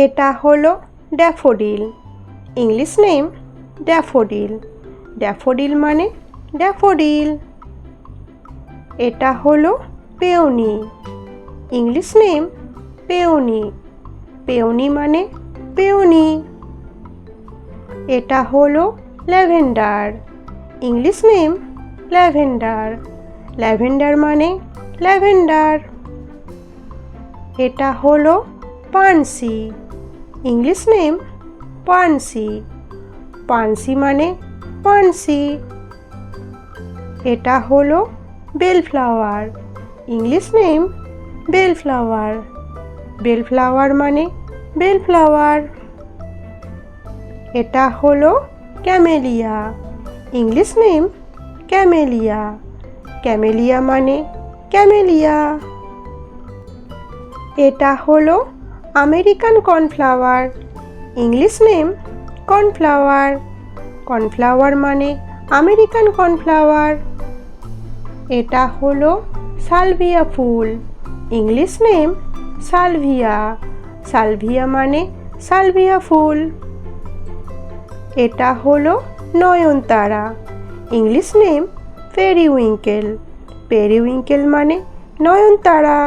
এটা হলো daffodil. English name daffodil. Daffodil মানে ড্যাফোডিল। এটা হলো peony. English name peony. Peony মানে পেওনি। এটা হলো lavender. English name lavender. Lavender মানে ল্যাভেন্ডার। এটা হলো পানসি। ইংলিশ নেম পানসি। পানসি মানে পানসি। এটা হলো bellflower. English name bellflower. Bellflower মানে বেলফ্লাওয়ার। এটা হলো camellia. English name camellia. Camellia মানে ক্যামেলিয়া। এটা হলো American cornflower. English name cornflower. Cornflower মানে আমেরিকান কর্নফ্লাওয়ার। এটা হলো সালভিয়া ফুল। English name salvia. সালভিয়া মানে সালভিয়া ফুল। এটা হলো নয়নতারা। English name periwinkle. পেরিউইঙ্কেল মানে নয়নতারা।